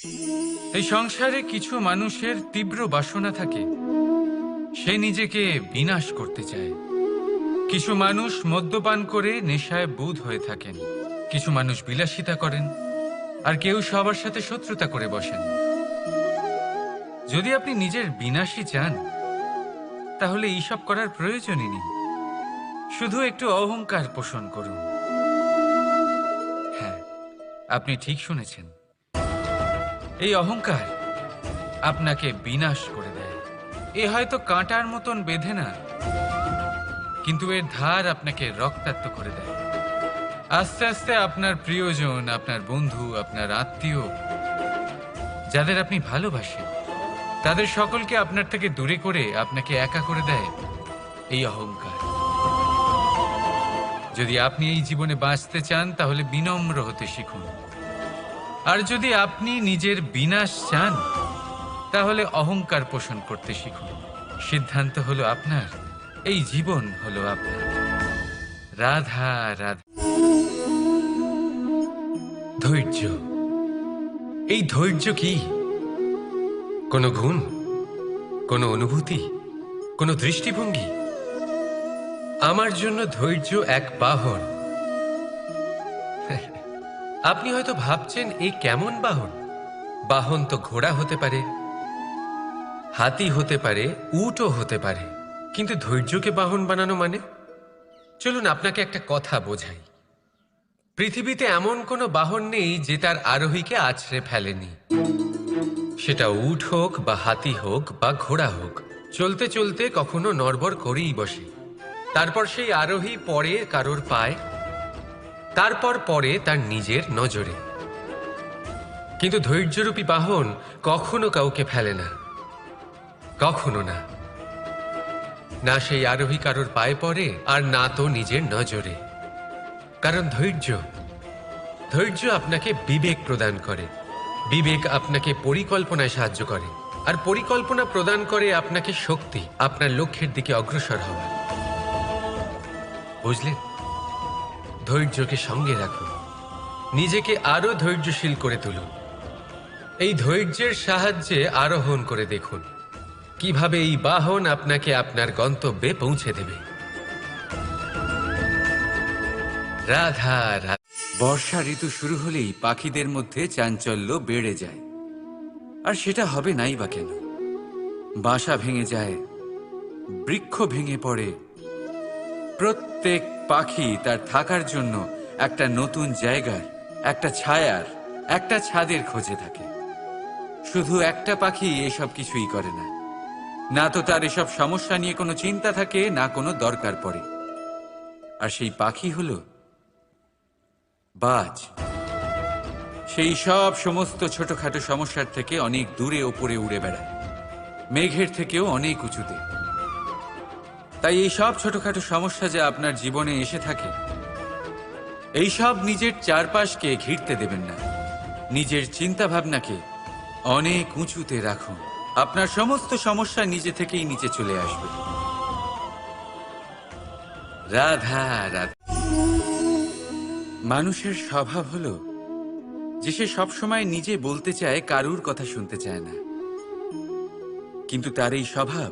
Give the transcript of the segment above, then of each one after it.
এই সংসারে কিছু মানুষের তীব্র বাসনা থাকে, সে নিজেকে বিনাশ করতে চায়। কিছু মানুষ মদ্যপান করে নেশায় বুঁদ হয়ে থাকেন, কিছু মানুষ বিলাসিতা করেন, আর কেউ সবার সাথে শত্রুতা করে বসেন। যদি আপনি নিজের বিনাশই চান, তাহলে এইসব করার প্রয়োজনই নেই। শুধু একটু অহংকার পোষণ করুন। হ্যাঁ, আপনি ঠিক শুনেছেন। এই অহংকার আপনাকে বিনাশ করে দেয়। এ হয়তো কাঁটার মতন বেঁধে না, কিন্তু এর ধার আপনাকে রক্তাক্ত করে দেয়। আস্তে আস্তে আপনার প্রিয়জন, আপনার বন্ধু, আপনার আত্মীয়, যাদের আপনি ভালোবাসেন, তাদের সকলকে আপনার থেকে দূরে করে আপনাকে একা করে দেয় এই অহংকার। যদি আপনি এই জীবনে বাঁচতে চান, তাহলে বিনম্র হতে শিখুন। আর যদি আপনি নিজের বিনাশ চান, তাহলে অহংকার পোষণ করতে শিখুন। সিদ্ধান্ত হলো আপনার, এই জীবন হলো আপনার। রাধা রাধা। ধৈর্য। এই ধৈর্য কি কোনো গুণ, কোনো অনুভূতি, কোনো দৃষ্টিভঙ্গি? আমার জন্য ধৈর্য এক বাহন। আপনি হয়তো ভাবছেন, এই কেমন বাহন? বাহন তো ঘোড়া হতে পারে, হাতি হতে পারে, উটও হতে পারে, কিন্তু ধৈর্যকে বাহন বানানো মানে? চলুন আপনাকে একটা কথা বোঝাই। পৃথিবীতে এমন কোনো বাহন নেই যে তার আরোহীকে আছড়ে ফেলেনি। সেটা উট হোক বা হাতি হোক বা ঘোড়া হোক, চলতে চলতে কখনো নড়বড় করেই বসে। তারপর সেই আরোহী পড়ে কারোর পায়, তারপর পড়ে তার নিজের নজরে। কিন্তু ধৈর্যরূপী বাহন কখনো কাউকে ফেলে না, কখনো না। না সেই আরোহী কারোর পায়ে পড়ে, আর না তো নিজের নজরে। কারণ ধৈর্য আপনাকে বিবেক প্রদান করে। বিবেক আপনাকে পরিকল্পনায় সাহায্য করে, আর পরিকল্পনা প্রদান করে আপনাকে শক্তি, আপনার লক্ষ্যের দিকে অগ্রসর হওয়া। বুঝলেন? ধৈর্যকে সঙ্গে রাখুন, নিজেকে আরো ধৈর্যশীল করে তুলুন। এই ধৈর্যের সাহায্যে আরোহণ করে দেখুন কিভাবে এই বাহন আপনাকে আপনার গন্তব্যে পৌঁছে দেবে। রাধা রাধা। বর্ষা ঋতু শুরু হলেই পাখিদের মধ্যে চাঞ্চল্য বেড়ে যায়। আর সেটা হবে নাই বা কেন? বাসা ভেঙে যায়, বৃক্ষ ভেঙে পড়ে। প্রত্যেক পাখি তার থাকার জন্য একটা নতুন জায়গার, একটা ছায়ার, একটা ছাদের খোঁজে থাকে। শুধু একটা পাখি এসব কিছুই করে না। না তো তার এসব সমস্যা নিয়ে কোনো চিন্তা থাকে, না কোনো দরকার পড়ে। আর সেই পাখি হলো বাজ। সেই সব সমস্ত ছোটখাটো সমস্যার থেকে অনেক দূরে ওপরে উড়ে বেড়ায়, মেঘের থেকেও অনেক উঁচুতে। তাই এই সব ছোটখাটো সমস্যা যা আপনার জীবনে এসে থাকে, এই সব নিজের চারপাশকে ঘিরতে দেবেন না। নিজের চিন্তা ভাবনাকে অনেক উঁচুতে রাখুন। আপনার সমস্ত সমস্যা নিজে থেকেই নিচে চলে আসবে। রাধা রাধা। মানুষের স্বভাব হলো যে সে সবসময় নিজে বলতে চায়, কারুর কথা শুনতে চায় না। কিন্তু তার এই স্বভাব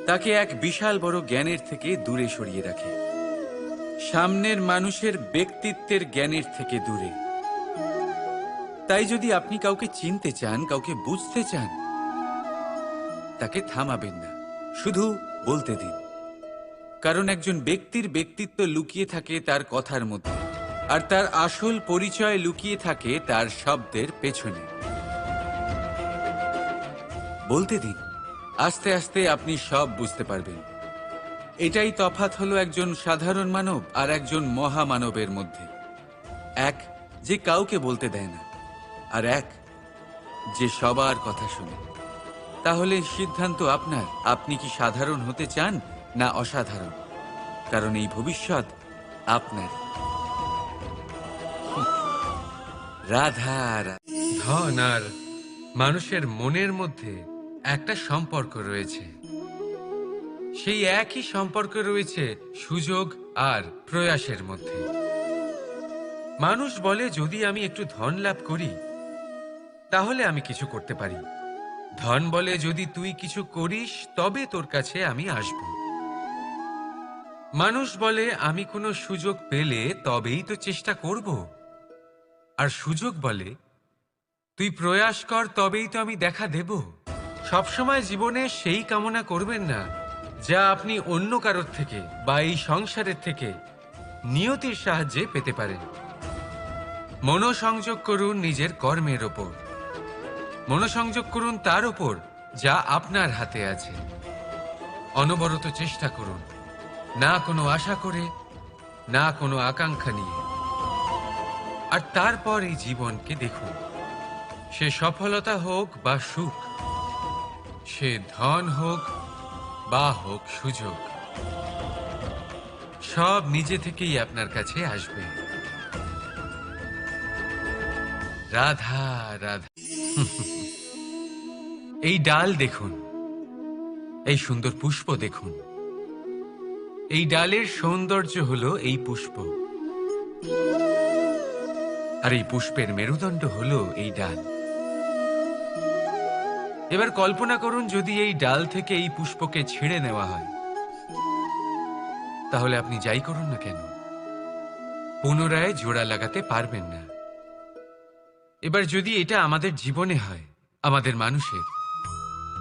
তাকে এক বিশাল বড় জ্ঞানের থেকে দূরে সরিয়ে রাখে, সামনের মানুষের ব্যক্তিত্বের জ্ঞানের থেকে দূরে। তাই যদি আপনি কাউকে চিনতে চান, কাউকে বুঝতে চান, তাকে থামাবেন না, শুধু বলতে দিন। কারণ একজন ব্যক্তির ব্যক্তিত্ব লুকিয়ে থাকে তার কথার মধ্যে, আর তার আসল পরিচয় লুকিয়ে থাকে তার শব্দের পেছনে। বলতে দিন, আস্তে আস্তে আপনি সব বুঝতে পারবেন। এটাই তফাৎ হলো একজন সাধারণ মানব আর একজন মহামানবের মধ্যে। এক যে কাউকে বলতে দেয় না, আর এক যে সবার কথা শুনে। তাহলে সিদ্ধান্ত আপনার, আপনি কি সাধারণ হতে চান না অসাধারণ? কারণ এই ভবিষ্যৎ আপনার। রাধা রাধা। ধন আর মানুষের মনের মধ্যে একটা সম্পর্ক রয়েছে। সেই একই সম্পর্ক রয়েছে সুযোগ আর প্রয়াসের মধ্যে। মানুষ বলে, যদি আমি একটু ধন লাভ করি, তাহলে আমি কিছু করতে পারি। ধন বলে, যদি তুই কিছু করিস তবে তোর কাছে আমি আসব। মানুষ বলে, আমি কোনো সুযোগ পেলে তবেই তো চেষ্টা করব। আর সুযোগ বলে, তুই প্রয়াস কর তবেই তো আমি দেখা দেব। সবসময় জীবনে সেই কামনা করবেন না যা আপনি অন্য কারোর থেকে বা এই সংসারের থেকে নিয়তির সাহায্যে পেতে পারেন। মনোসংযোগ করুন নিজের কর্মের ওপর। মনোসংযোগ করুন তার ওপর যা আপনার হাতে আছে। অনবরত চেষ্টা করুন, না কোনো আশা করে, না কোনো আকাঙ্ক্ষা নিয়ে। আর তারপর এই জীবনকে দেখুন, সে সফলতা হোক বা সুখ, সে ধন হোক বা হোক সুযোগ, সব নিজে থেকেই আপনার কাছে আসবে। রাধা রাধা। এই ডাল দেখুন, এই সুন্দর পুষ্প দেখুন। এই ডালের সৌন্দর্য হলো এই পুষ্প, আর এই পুষ্পের মেরুদণ্ড হলো এই ডাল। এবার কল্পনা করুন, যদি এই ডাল থেকে এই পুষ্পকে ছিঁড়ে নেওয়া হয়, তাহলে আপনি যাই করুন না কেন পুনরায় জোড়া লাগাতে পারবেন না। এবার যদি এটা আমাদের জীবনে হয়, আমাদের মানুষের,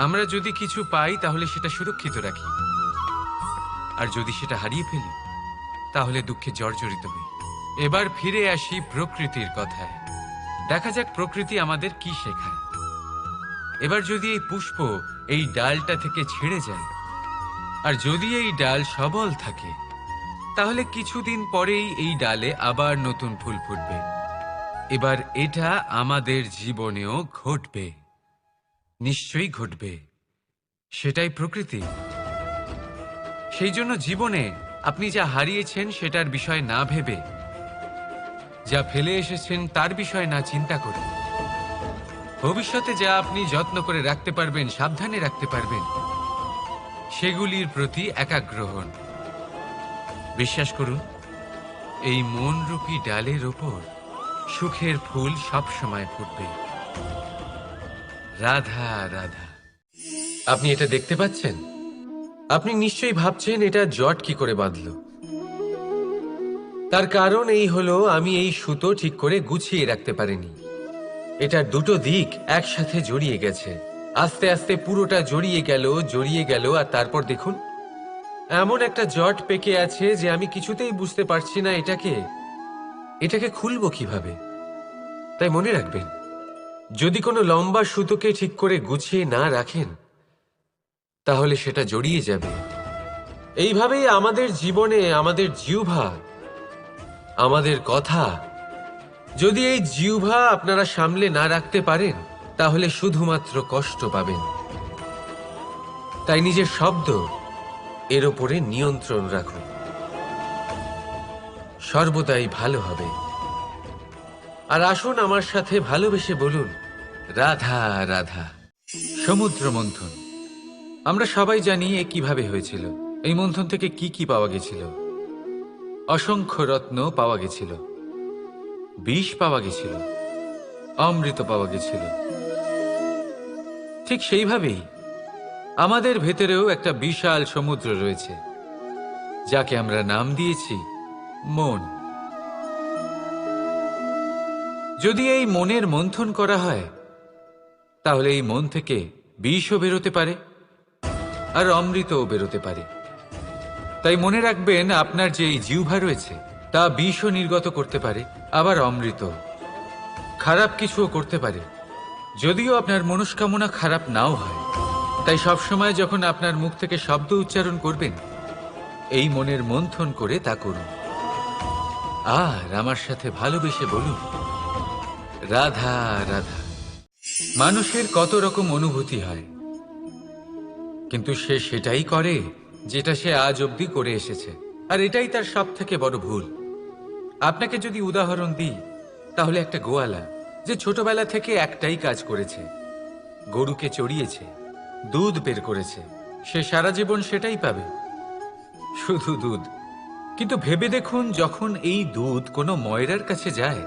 আমরা যদি কিছু পাই তাহলে সেটা সুরক্ষিত রাখি, আর যদি সেটা হারিয়ে ফেলি তাহলে দুঃখে জর্জরিত হই। এবার ফিরে আসি প্রকৃতির কথায়। দেখা যাক প্রকৃতি আমাদের কি শেখায়। এবার যদি এই পুষ্প এই ডালটা থেকে ছিঁড়ে যায়, আর যদি এই ডাল সবল থাকে, তাহলে কিছুদিন পরেই এই ডালে আবার নতুন ফুল ফুটবে। এবার এটা আমাদের জীবনেও ঘটবে, নিশ্চয়ই ঘটবে। সেটাই প্রকৃতি। সেই জন্য জীবনে আপনি যা হারিয়েছেন সেটার বিষয় না ভেবে, যা ফেলে এসেছেন তার বিষয় না চিন্তা করে, ভবিষ্যতে যা আপনি যত্ন করে রাখতে পারবেন, সাবধানে রাখতে পারবেন, সেগুলির প্রতি একাগ্র হন। বিশ্বাস করুন, এই মনরূপী ডালের ওপর সুখের ফুল সব সময় ফুটবে। রাধা রাধা। আপনি এটা দেখতে পাচ্ছেন? আপনি নিশ্চয়ই ভাবছেন এটা জট কি করে বাঁধল। তার কারণ এই হলো, আমি এই সুতো ঠিক করে গুছিয়ে রাখতে পারিনি। এটার দুটো দিক একসাথে জড়িয়ে গেছে, আস্তে আস্তে পুরোটা জড়িয়ে গেল, আর তারপর দেখুন এমন একটা জট পেকে আছে যে আমি কিছুতেই বুঝতে পারছি না এটাকে খুলবো কিভাবে। তাই মনে রাখবেন, যদি কোনো লম্বা সুতোকে ঠিক করে গুছিয়ে না রাখেন, তাহলে সেটা জড়িয়ে যাবে। এইভাবেই আমাদের জীবনে আমাদের জিহ্বা, আমাদের কথা, যদি এই জিহ্বা আপনারা সামলে না রাখতে পারেন, তাহলে শুধুমাত্র কষ্ট পাবেন। তাই নিজের শব্দ এর ওপরে নিয়ন্ত্রণ রাখুন, সর্বদাই ভালো হবে। আর আসুন আমার সাথে ভালোবেসে বলুন, রাধা রাধা। সমুদ্র মন্থন, আমরা সবাই জানি এ কিভাবে হয়েছিল। এই মন্থন থেকে কি কি পাওয়া গেছিল? অসংখ্য রত্ন পাওয়া গেছিল, বিষ পাওয়া গেছিল, অমৃত পাওয়া গেছিল। ঠিক সেইভাবেই আমাদের ভেতরেও একটা বিশাল সমুদ্র রয়েছে, যাকে আমরা নাম দিয়েছি মন। যদি এই মনের মন্থন করা হয়, তাহলে এই মন থেকে বিষও বেরোতে পারে, আর অমৃতও বেরোতে পারে। তাই মনে রাখবেন, আপনার যে এই জিহ্বা রয়েছে তা বিষও নির্গত করতে পারে, আবার অমৃত। খারাপ কিছুও করতে পারে, যদিও আপনার মনস্কামনা খারাপ নাও হয়। তাই সবসময় যখন আপনার মুখ থেকে শব্দ উচ্চারণ করবেন, এই মনের মন্থন করে তা করুন। আর আমার সাথে ভালোবেসে বলুন, রাধা রাধা। মানুষের কত রকম অনুভূতি হয়, কিন্তু সে সেটাই করে যেটা সে আজ অবধি করে এসেছে, আর এটাই তার সব থেকে বড় ভুল। আপনাকে যদি উদাহরণ দিই, তাহলে একটা গোয়ালা যে ছোটবেলা থেকে একটাই কাজ করেছে, গরুকে চড়িয়েছে, দুধ বের করেছে, সে সারা জীবন সেটাই পাবে, শুধু দুধ। কিন্তু ভেবে দেখুন, যখন এই দুধ কোনো ময়রার কাছে যায়,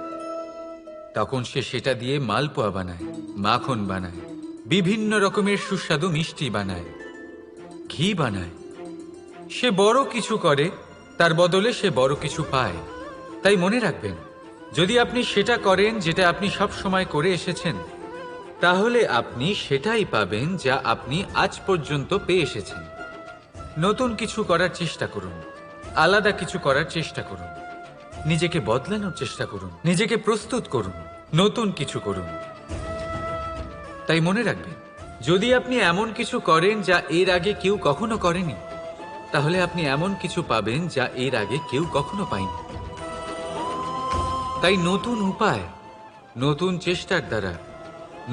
তখন সে সেটা দিয়ে মালপোয়া বানায়, মাখন বানায়, বিভিন্ন রকমের সুস্বাদু মিষ্টি বানায়, ঘি বানায়। সে বড় কিছু করে, তার বদলে সে বড় কিছু পায়। তাই মনে রাখবেন, যদি আপনি সেটা করেন যেটা আপনি সব সময় করে এসেছেন, তাহলে আপনি সেটাই পাবেন যা আপনি আজ পর্যন্ত পেয়ে এসেছেন। নতুন কিছু করার চেষ্টা করুন, আলাদা কিছু করার চেষ্টা করুন, নিজেকে বদলানোর চেষ্টা করুন, নিজেকে প্রস্তুত করুন, নতুন কিছু করুন। তাই মনে রাখবেন, যদি আপনি এমন কিছু করেন যা এর আগে কেউ কখনো করেনি, তাহলে আপনি এমন কিছু পাবেন যা এর আগে কেউ কখনো পায়নি। তাই নতুন উপায়, নতুন চেষ্টার দ্বারা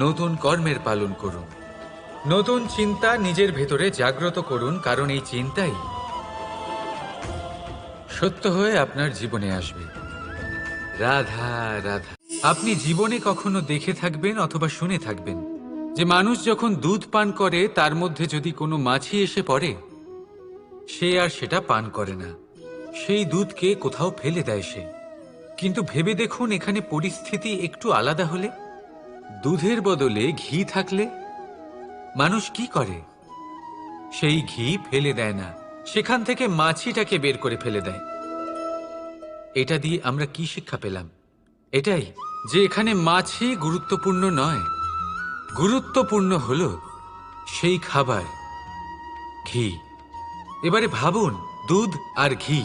নতুন কর্মের পালন করুন। নতুন চিন্তা নিজের ভেতরে জাগ্রত করুন, কারণ এই চিন্তাই সত্য হয়ে আপনার জীবনে আসবে। রাধা রাধা। আপনি জীবনে কখনো দেখে থাকবেন অথবা শুনে থাকবেন যে মানুষ যখন দুধ পান করে তার মধ্যে যদি কোনো মাছি এসে পড়ে, সে আর সেটা পান করে না, সেই দুধকে কোথাও ফেলে দেয় সে। কিন্তু ভেবে দেখুন, এখানে পরিস্থিতি একটু আলাদা হলে, দুধের বদলে ঘি থাকলে মানুষ কি করে? সেই ঘি ফেলে দেয় না, সেখান থেকে মাছিটাকে বের করে ফেলে দেয়। এটা দিয়ে আমরা কি শিক্ষা পেলাম? এটাই যে এখানে মাছি গুরুত্বপূর্ণ নয়, গুরুত্বপূর্ণ হলো সেই খাবার, ঘি। এবারে ভাবুন, দুধ আর ঘি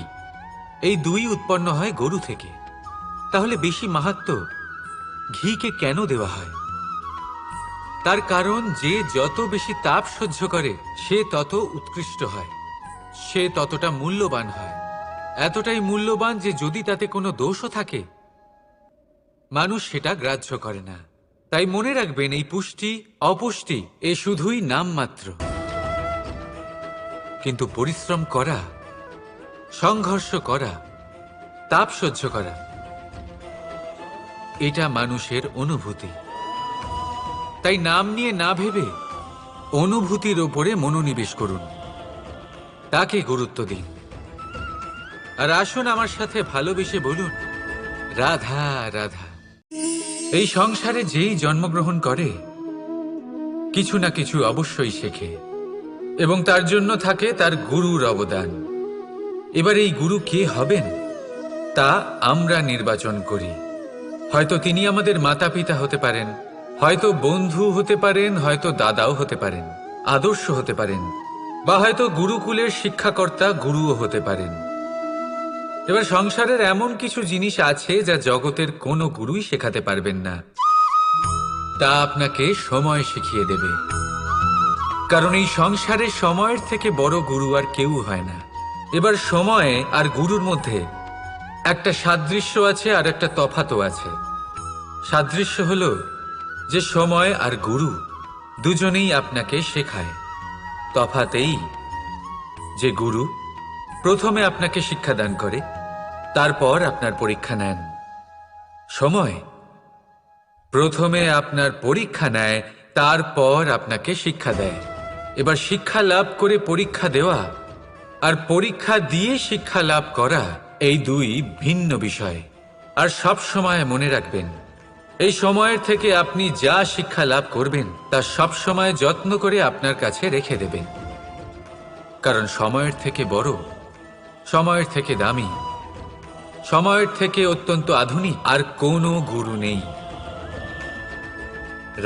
এই দুই উৎপন্ন হয় গরু থেকে। তাহলে বেশি মাহাত্ম্য ঘিকে কেন দেওয়া হয়? তার কারণ, যে যত বেশি তাপ সহ্য করে সে তত উৎকৃষ্ট হয়, সে ততটা মূল্যবান হয়। এতটাই মূল্যবান যে যদি তাতে কোনো দোষও থাকে, মানুষ সেটা গ্রাহ্য করে না। তাই মনে রাখবেন, এই পুষ্টি অপুষ্টি এ শুধুই নামমাত্র, কিন্তু পরিশ্রম করা, সংঘর্ষ করা, তাপ সহ্য করা, এটা মানুষের অনুভূতি। তাই নাম নিয়ে না ভেবে অনুভূতির ওপরে মনোনিবেশ করুন, তাকে গুরুত্ব দিন। আর আসুন আমার সাথে ভালোবেসে বলুন, রাধা রাধা। এই সংসারে যেই জন্মগ্রহণ করে কিছু না কিছু অবশ্যই শেখে, এবং তার জন্য থাকে তার গুরুর অবদান। এবার এই গুরু কে হবেন তা আমরা নির্বাচন করি। হয়তো তিনি আমাদের মাতা পিতা হতে পারেন, হয়তো বন্ধু হতে পারেন, হয়তো দাদাও হতে পারেন, আদর্শ হতে পারেন, বা হয়তো গুরুকুলের শিক্ষাকর্তা গুরুও হতে পারেন। এবার সংসারের এমন কিছু জিনিস আছে যা জগতের কোনো গুরুই শেখাতে পারবেন না, তা আপনাকে সময় শিখিয়ে দেবে। কারণ এই সংসারে সময়ের থেকে বড় গুরু আর কেউ হয় না। এবার সময় আর গুরুর মধ্যে একটা সাদৃশ্য আছে আর একটা তফাতও আছে। সাদৃশ্য হলো যে সময় আর গুরু দুজনেই আপনাকে শেখায়। তফাতেই যে গুরু প্রথমে আপনাকে শিক্ষাদান করে, তারপর আপনার পরীক্ষা নেন। সময় প্রথমে আপনার পরীক্ষা নেয়, তারপর আপনাকে শিক্ষা দেয়। এবার শিক্ষা লাভ করে পরীক্ষা দেওয়া আর পরীক্ষা দিয়ে শিক্ষা লাভ করা এই দুই ভিন্ন বিষয়। আর সব সময় মনে রাখবেন, এই সময়ের থেকে আপনি যা শিক্ষা লাভ করবেন তা সব সময় যত্ন করে আপনার কাছে রেখে দেবেন। কারণ সময়ের থেকে বড়, সময়ের থেকে দামি, সময়ের থেকে অত্যন্ত আধুনিক আর কোনো গুরু নেই।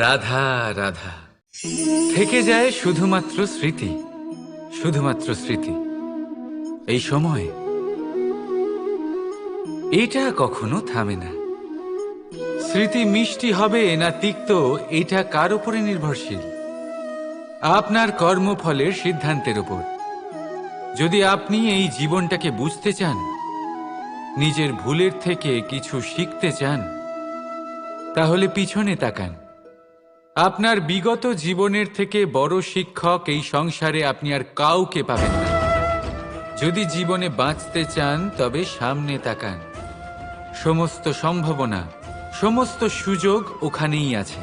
রাধা রাধা। থেকে যায় শুধুমাত্র স্মৃতি, শুধুমাত্র স্মৃতি। এই সময় এটা কখনো থামে না। স্মৃতি মিষ্টি হবে না তিক্ত, এটা কার উপরে নির্ভরশীল? আপনার কর্মফলের সিদ্ধান্তের উপর। যদি আপনি এই জীবনটাকে বুঝতে চান, নিজের ভুলের থেকে কিছু শিখতে চান, তাহলে পিছনে তাকান। আপনার বিগত জীবনের থেকে বড় শিক্ষক এই সংসারে আপনি আর কাউকে পাবেন না। যদি জীবনে বাঁচতে চান তবে সামনে তাকান। সমস্ত সম্ভাবনা, সমস্ত সুযোগ ওখানেই আছে।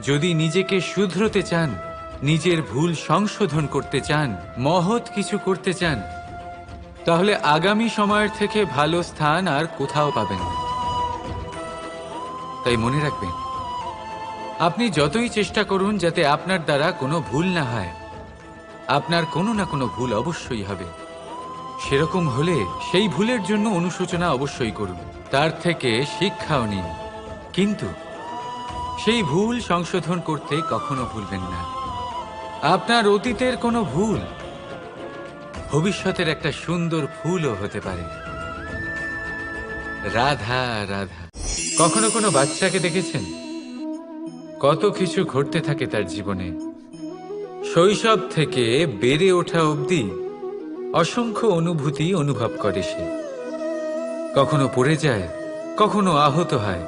যদি নিজেকে শুধরোতে চান, নিজের ভুল সংশোধন করতে চান, মহৎ কিছু করতে চান, তাহলে আগামী সময়ের থেকে ভালো স্থান আর কোথাও পাবেন না। তাই মনে রাখবেন, আপনি যতই চেষ্টা করুন যাতে আপনার দ্বারা কোনো ভুল না হয়, আপনার কোনো না কোনো ভুল অবশ্যই হবে। সেরকম হলে সেই ভুলের জন্য অনুশোচনা অবশ্যই করুন, তার থেকে শিক্ষাও নিন, কিন্তু সেই ভুল সংশোধন করতে কখনো ভুলবেন না। আপনার অতীতের কোনো ভুল ভবিষ্যতের একটা সুন্দর ফুলও হতে পারে। রাধা রাধা। কখনো কোনো বাচ্চাকে দেখেছেন? কত কিছু ঘটতে থাকে তার জীবনে, শৈশব থেকে বেড়ে ওঠা অবধি অসংখ্য অনুভূতি অনুভব করে সে। কখনো পড়ে যায়, কখনো আহত হয়,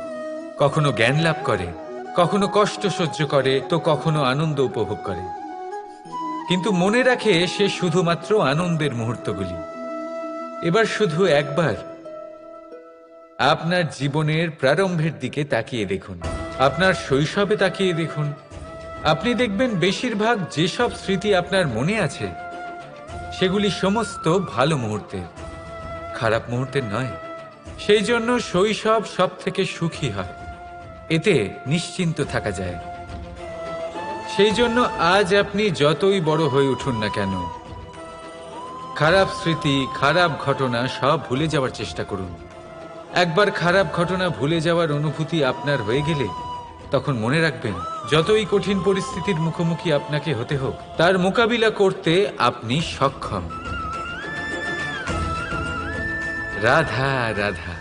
কখনো জ্ঞান লাভ করে, কখনো কষ্ট সহ্য করে, তো কখনো আনন্দ উপভোগ করে। কিন্তু মনে রাখে সে শুধুমাত্র আনন্দের মুহূর্তগুলি। এবার শুধু একবার আপনার জীবনের প্রারম্ভের দিকে তাকিয়ে দেখুন, আপনার শৈশবে তাকিয়ে দেখুন। আপনি দেখবেন বেশিরভাগ যেসব স্মৃতি আপনার মনে আছে সেগুলি সমস্ত ভালো মুহূর্তের, খারাপ মুহূর্তের নয়। সেই জন্য শৈশব সব থেকে সুখী হয়, এতে নিশ্চিন্ত থাকা যায়। সেই জন্য আজ আপনি যতই বড় হয়ে উঠুন না কেন, খারাপ স্মৃতি, খারাপ ঘটনা সব ভুলে যাওয়ার চেষ্টা করুন। একবার খারাপ ঘটনা ভুলে যাওয়ার অনুভূতি আপনার হয়ে গেলে তখন মনে রাখবেন, যতই কঠিন পরিস্থিতির মুখোমুখি আপনাকে হতে হোক, তার মোকাবিলা করতে আপনি সক্ষম। রাধা রাধা।